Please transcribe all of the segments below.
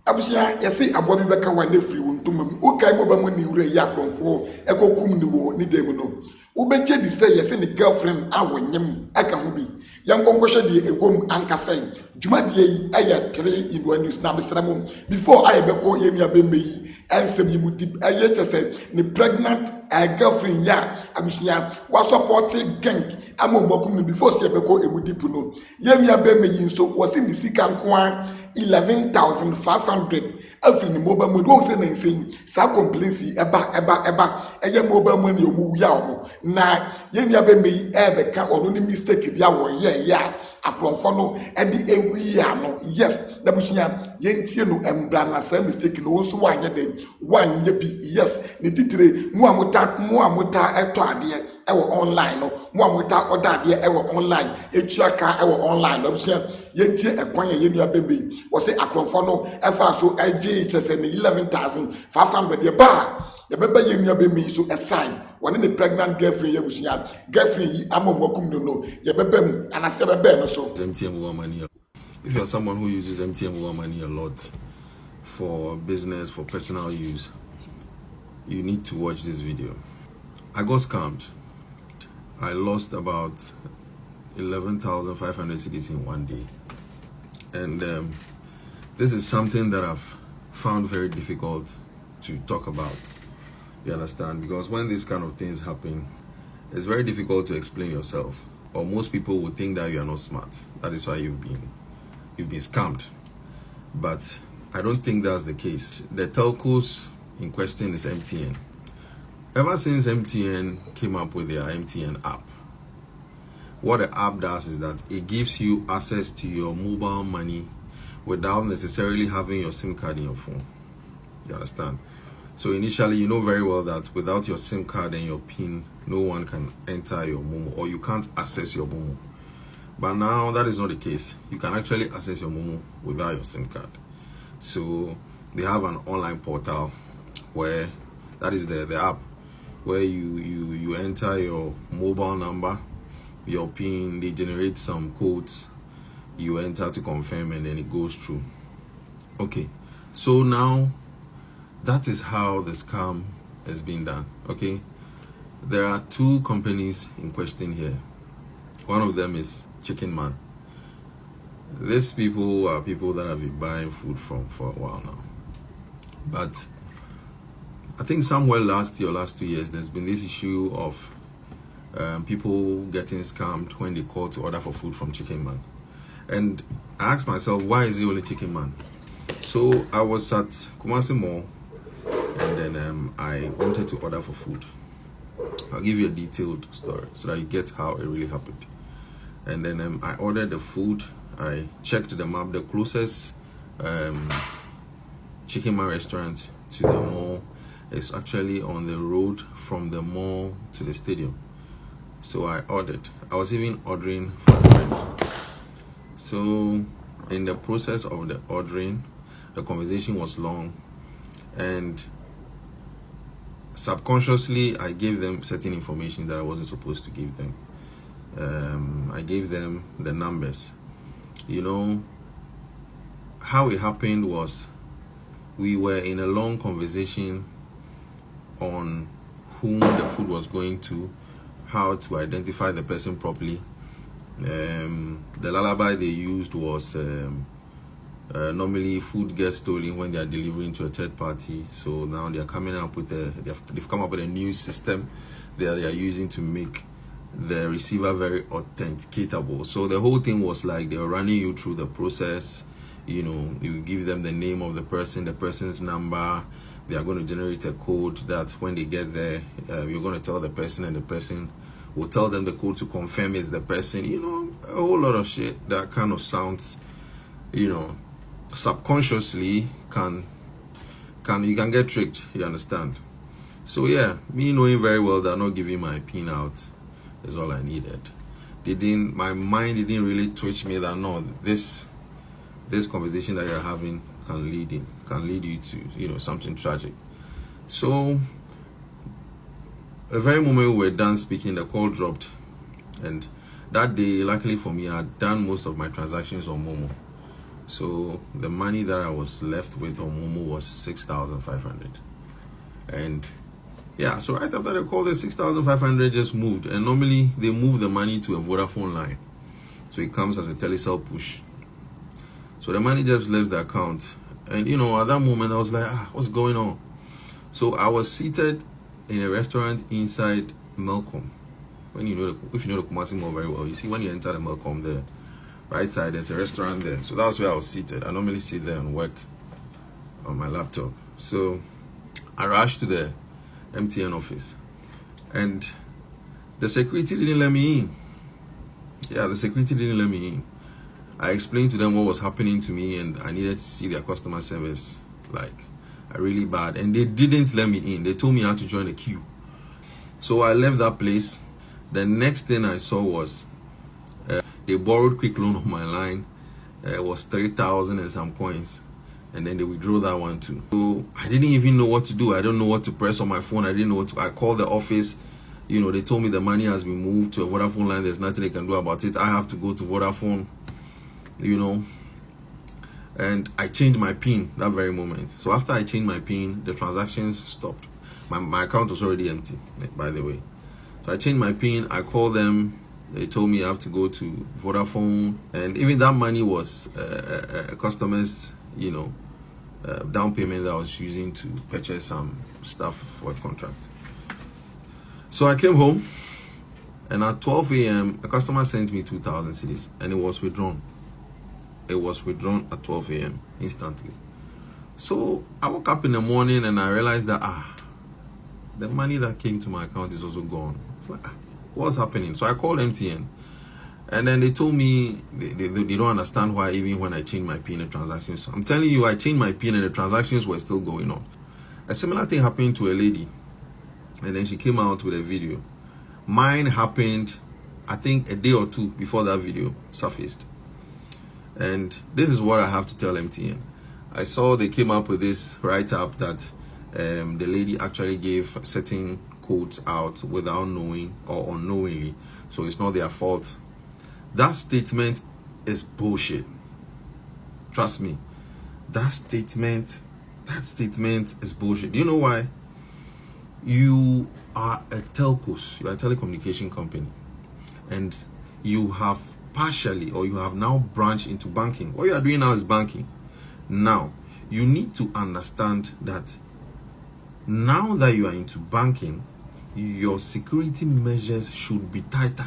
Abusia yesi abobi beka wane free wontumam ukai mo ba mo ni wure ya kronfo ekokum ni wo ni dem no ubeje di say yesi ni girlfriend awonyem aka ho bi yankonkoshe di egom ankasai juma di yi aya 3 in 1 news na mesramo before I beko yemi abemeyi ensem yimu dip aye chese ni pregnant girlfriend ya abusia wa support gang amomokum ni before se beko emu dip no yemi abemeyi nso wosi ni sika nkoa 11,500 afri ni mobile money won say na insane sa complaints eba eye mobile money omu ya omo na yemi abemeyi beka ono ni mistake bia wo ye ya akronfo no edi ewi ya no yes na busunya yentie no embra na sa mistake no so wanye dem wanye bi yes ni titire mu amota eto ade ewo online no mu amota order ade ewo online etuaka ewo online na busunya yentie ekwan yemi abemeyi wo say akronfo no efa so age chese ni 11,500 ye ba ye beba yemi abemeyi so assign one the pregnant girlfriend ye busunya girlfriend yi amomokum no ye bebem anase bebe no so MTN mobile money. If you're someone who uses MTN mobile money a lot for business, for personal use, you need to watch this video. I got scammed. I lost about 11,500 cedis in one day. And this is something that I've found very difficult to talk about. You understand? Because when these kind of things happen, it's very difficult to explain yourself. Or most people would think that you are not smart. That is why you've been scammed. But I don't think that's the case. The telcos in question is MTN. Ever since MTN came up with their MTN app, what the app does is that it gives you access to your mobile money without necessarily having your SIM card in your phone. You understand? So initially, you know very well that without your SIM card and your PIN, no one can enter your Momo, or you can't access your Momo. But now that is not the case. You can actually access your Momo without your SIM card. So they have an online portal where that is the app where you enter your mobile number, your PIN, they generate some codes, you enter to confirm, and then it goes through. Okay, so now that is how the scam has been done. Okay, there are two companies in question here. One of them is Chicken Man. These people are people that I've been buying food from for a while now. But I think somewhere last year or last 2 years, there's been this issue of people getting scammed when they call to order for food from Chicken Man. And I asked myself, why is it only Chicken Man? So I was at Kumasi Mall, and then I wanted to order for food. I'll give you a detailed story so that you get how it really happened. And then I ordered the food. I checked the map. The closest Chicken Man restaurant to the mall is actually on the road from the mall to the stadium. So I ordered. I was even ordering for a friend. So in the process of the ordering, the conversation was long, and subconsciously I gave them certain information that I wasn't supposed to give them. I gave them the numbers. You know, how it happened was we were in a long conversation on whom the food was going to, how to identify the person properly. The lullaby they used was normally food gets stolen when they are delivering to a third party. So now they are coming up with they've come up with a new system that they are using to make the receiver very authenticatable. So the whole thing was like they were running you through the process. You know, you give them the name of the person, the person's number. They are going to generate a code that when they get there, you're going to tell the person, and the person will tell them the code to confirm it's the person. You know, a whole lot of shit that kind of sounds, you know, subconsciously you can get tricked. You understand? So yeah, me knowing very well that not giving my PIN out is all I needed. My mind didn't really twitch me that no, this conversation that you're having can lead you to, you know, something tragic. So the very moment we were done speaking, the call dropped, and that day, luckily for me, I had done most of my transactions on Momo. So the money that I was left with on Momo was 6,500. And yeah, so right after the call, the 6,500 just moved. And normally they move the money to a Vodafone line. So it comes as a telecell push. So the money just left the account. And you know, at that moment I was like, what's going on? So I was seated in a restaurant inside Melcom. When you know if you know the Kumasi Mall very well, you see when you enter the Melcom there, right side, there's a restaurant there. So that's where I was seated. I normally sit there and work on my laptop. So I rushed to the MTN office, and the security didn't let me in. Yeah, the security didn't let me in. I explained to them what was happening to me, and I needed to see their customer service, like really bad, and they didn't let me in. They told me I had to join the queue. So I left that place. The next thing I saw was they borrowed quick loan on my line. It was 3,000 and some coins, and then they withdrew that one too. So I didn't even know what to do. I don't know what to press on my phone. I didn't know what to. I called the office. You know, they told me the money has been moved to a Vodafone line. There's nothing they can do about it. I have to go to Vodafone, you know. And I changed my PIN that very moment. So after I changed my PIN, the transactions stopped. My account was already empty, by the way. So I changed my PIN. I called them. They told me I have to go to Vodafone. And even that money was a customer's, you know, down payment that I was using to purchase some stuff for a contract. So I came home, and at 12 a.m., a customer sent me 2,000 cedis, and it was withdrawn. It was withdrawn at 12 a.m. instantly. So I woke up in the morning and I realized that the money that came to my account is also gone. It's like, what's happening? So I called MTN, and then they told me they don't understand why even when I changed my PIN, the transactions. I'm telling you, I changed my PIN and the transactions were still going on. A similar thing happened to a lady, and then she came out with a video. Mine happened, I think, a day or two before that video surfaced. And this is what I have to tell MTN. I saw they came up with this write-up that the lady actually gave certain codes out without knowing or unknowingly, so it's not their fault. That statement is bullshit. Trust me. That statement is bullshit. Do you know why? You are a telcos, you are a telecommunication company, and you have partially, or you have now branched into banking. What you are doing now is banking. Now, you need to understand that now that you are into banking, your security measures should be tighter.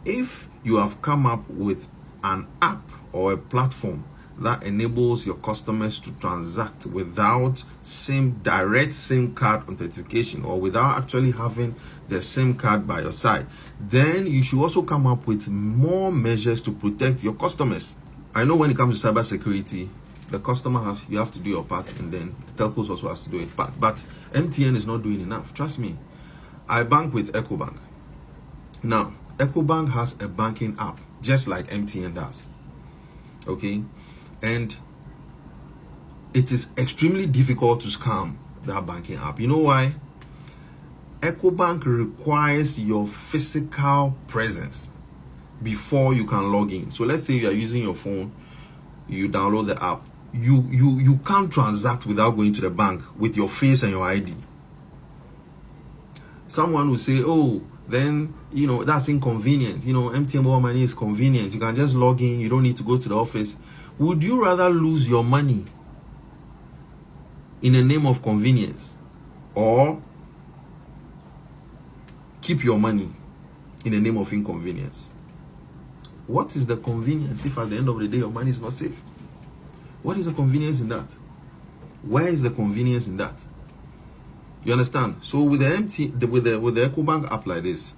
If you have come up with an app or a platform that enables your customers to transact without direct SIM card authentication, or without actually having the SIM card by your side, then you should also come up with more measures to protect your customers. I know when it comes to cyber security, the customer you have to do your part, and then telcos also has to do its part. But MTN is not doing enough. Trust me. I bank with EcoBank. Now, EcoBank has a banking app, just like MTN does. Okay? And it is extremely difficult to scam that banking app. You know why? EcoBank requires your physical presence before you can log in. So let's say you are using your phone, you download the app. You can't transact without going to the bank with your face and your ID. Someone will say, oh, then, you know, that's inconvenient. You know, MTN mobile money is convenient. You can just log in. You don't need to go to the office. Would you rather lose your money in the name of convenience, or keep your money in the name of inconvenience? What is the convenience if at the end of the day your money is not safe? What is the convenience in that? Where is the convenience in that? You understand? So with with the EcoBank app like this,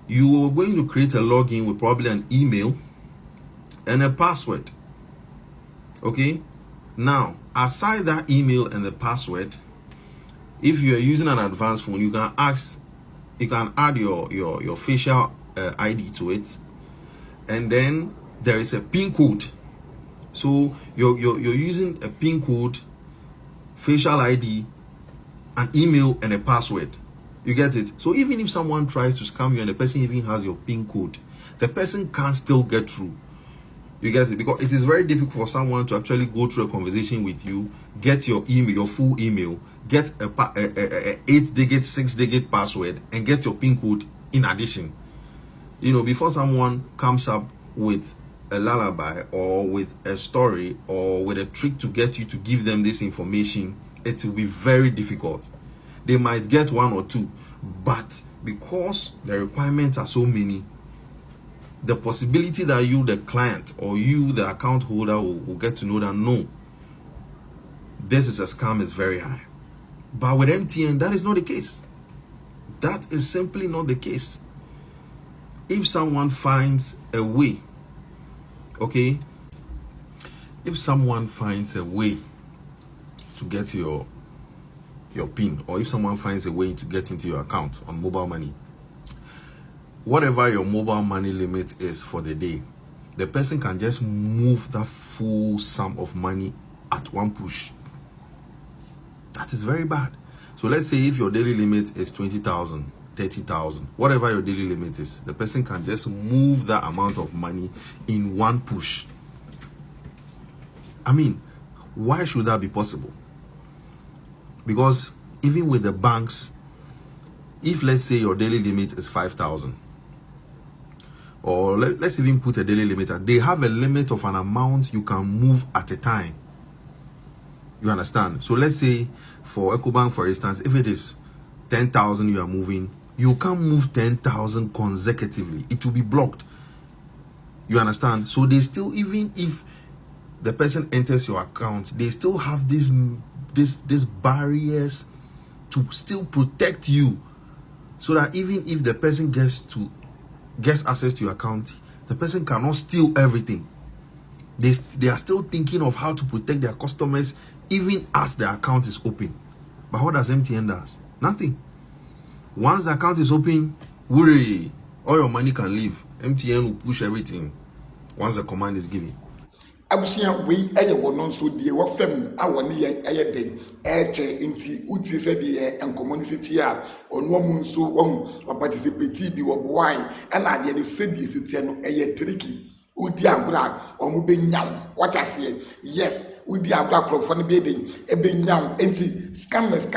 you are going to create a login with probably an email and a password. Okay? Now, aside that email and the password, if you are using an advanced phone, you can add your facial ID to it, and then there is a PIN code. So you're using a PIN code, facial ID, an email, and a password. You get it? So even if someone tries to scam you and the person even has your PIN code, the person can still get through. You get it? Because it is very difficult for someone to actually go through a conversation with you, get your email, your full email, get a 8-digit, 6-digit password, and get your PIN code in addition. You know, before someone comes up with a lullaby or with a story or with a trick to get you to give them this information, it will be very difficult. They might get one or two, but because the requirements are so many, the possibility that you, the client, or you, the account holder, will get to know that no, this is a scam is very high. But with MTN, that is not the case. That is simply not the case. If someone finds a way, okay, if someone finds a way to get your PIN, or if someone finds a way to get into your account on mobile money, whatever your mobile money limit is for the day, the person can just move that full sum of money at one push. That is very bad. So let's say if your daily limit is 20,000, 30,000, whatever your daily limit is, the person can just move that amount of money in one push. I mean, why should that be possible? Because even with the banks, if let's say your daily limit is 5,000, or let's even put a daily limit, they have a limit of an amount you can move at a time. You understand? So let's say for EcoBank, for instance, if it is 10,000 you are moving, you can't move 10,000 consecutively. It will be blocked. You understand? So they still, even if the person enters your account, they still have these barriers to still protect you, so that even if the person gets access to your account, the person cannot steal everything. They are still thinking of how to protect their customers even as the account is open. But what does MTN does? Nothing. Once the account is open, worry, all your money can leave. MTN will push everything once the command is given. Abusia we eye wono so die wo fam awone yen eye den eche nti uti se die encomunity a onu omu nso wo participate bi wo boy na ade de se die setie no eye tricky udi agura omu benyam watase yes udi agura krofo no be den e benyam enti scammers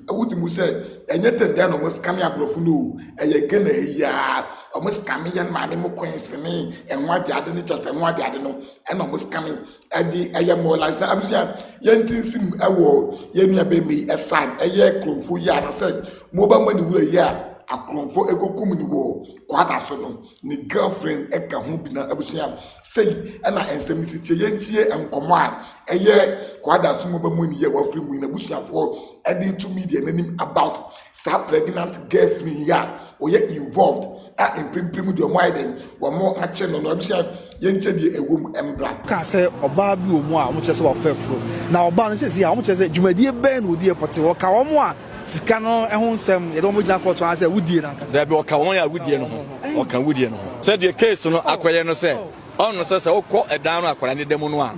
wuti mu se enye tende no mo scam abrofo no eye gana ya omo scam yen ma ne mo kwensene enwa de ade ne chase enwa de ade no na omo scam ade eye mo last na abusia yentinsim ewo yenua be me aside eye krofo ya na se mo ba mani wura ya akrofo ekokum ni wo Kwadaso no ni girlfriend eka ho bi na abusia sei na ensemisitie yentie enkomo a eye Kwadaso mo ba mani ye wafri mu na abusiafo ade to media nanim about sa pregnant girlfriend ya oye involved in pimpim de omo aiden wo mo ache no abusia yentie de ewom embra ka se oba bi omu a mo chese wo fefro na oba no se ya mo chese dwumadie ben odie pote wo ka wo mo a sika no ehun nsem ye do mo gina court an se wudie na nkasa da bi o ka won ya wudie no ho o kan wudie no ho se de case no akoye no se on no se okọ edan no akwara ne demu no a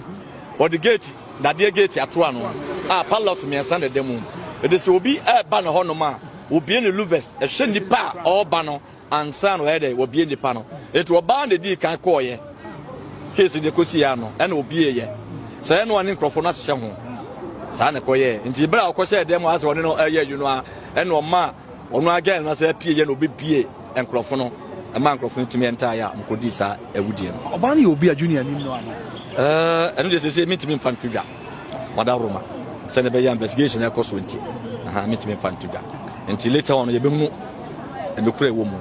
o de gate da de gate ato ano a palof me san de demu e de se obi e ba no ho no ma obi ne luves e hwe nipa o ba no ansa no e de obi nipa no eto oba na di kan koye case de kosi ya no e na obi ye se no ane nkrofo no ahye ho sa ne koye nti bra akɔhye dem ase one no eye you no a ene oma ono again na se pie ye no bepie enkrofo no e ma enkrofo no timi enta ya mkodi sa ewudie no oba na obi a junior nim no ana eno de se mitimi mfantudwa madaroma se ne be ya investigation e koso nti mitimi mfantudwa nti later on ye be hu e be kura ewo mu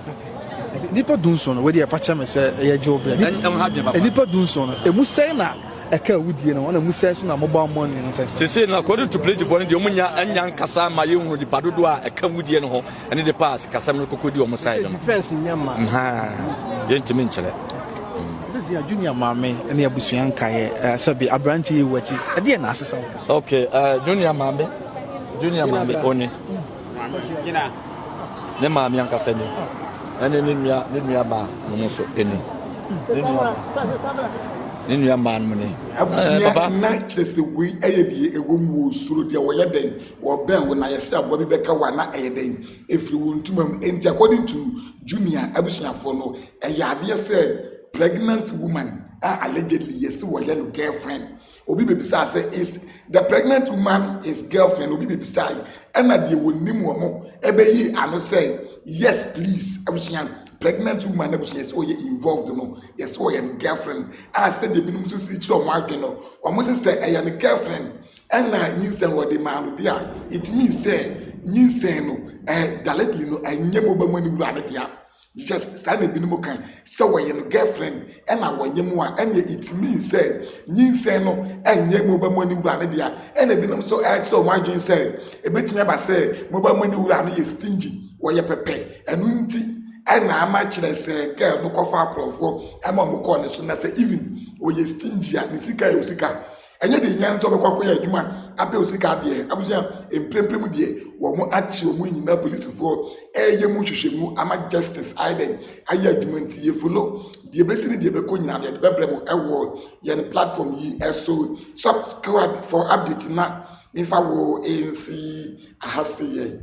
Nipa dunso no we dey fa chame se ye je obra nipa dunso no emu sei na eka wudie no na musa so na mobile money no sense say na according to place for the omunya anya nkasa ma ye hu di padodo a eka wudie no ho ene de pass kasa me kokodi o musai no defense nyama ye ntimi nkyere this is junior mame ene abusuan kae sabi abranti wachi ade na asesa okay junior mame oni gina ne mame ankasa ni ene ne nua ba no so eni ne nua man mo ne abusia na chese we eyedie ewom wo suro de wo yeden wo ben wo na yese abo bi beka wa na eyeden efiri wo ntumam enti according to junior abusiafo no eyade say pregnant woman allegedly yes wɔ yɛ no girlfriend obi bebisa say is the pregnant woman is girlfriend obi bebisa ɛna deɛ wɔnim wɔ mo ɛbɛyi ano say yes please abusua pregnant woman abusua sɛ ɔyɛ involved no yes ɔyɛ no girlfriend a sɛ de binom nso si kyerɛ ɔmo adwene no ɔmo sɛ sɛ ɛyɛ no girlfriend ɛna nyinsɛn wɔde maa no deɛ it means sɛ nyinsɛn no directly no ɛnyɛ mo bɛmo ne wura no deɛ just saa na binom kan sɛ wɔyɛ no girlfriend ɛna wɔnyɛ mu a ɛna it means sɛ nyinsɛn no ɛnyɛ mo bɛmo ne wura no deɛ ɛna binom nso ɛkyerɛ ɔmo adwene sɛ ebetumi aba sɛ mo bɛmo ne wura no yɛ stingy wɔyɛ pɛpɛ ɛno nti ɛna ama kyerɛ sɛ girl no kɔfa akorɔfoɔ ɛma ɔmo kɔɔ ne so na sɛ even wɔyɛ stingy a ne sika yɛ osika ɛnyɛ de nyɛ nso bɛkɔ akɔyɛ adwuma apɛ osika deɛ abusua mprempren mu deɛ wɔn akyi wɔn nyinaa polisifoɔ ɛyɛ mu hwehwɛmu ama justice aiden ayɛ adwuma nti yɛ follow deɛ bɛsi ne deɛ bɛkɔ nyinaa deɛ bɛbrɛ mu ɛwɔ yɛn platform yi ɛso subscribe for update na nifa wɔ ANC ahase yɛn.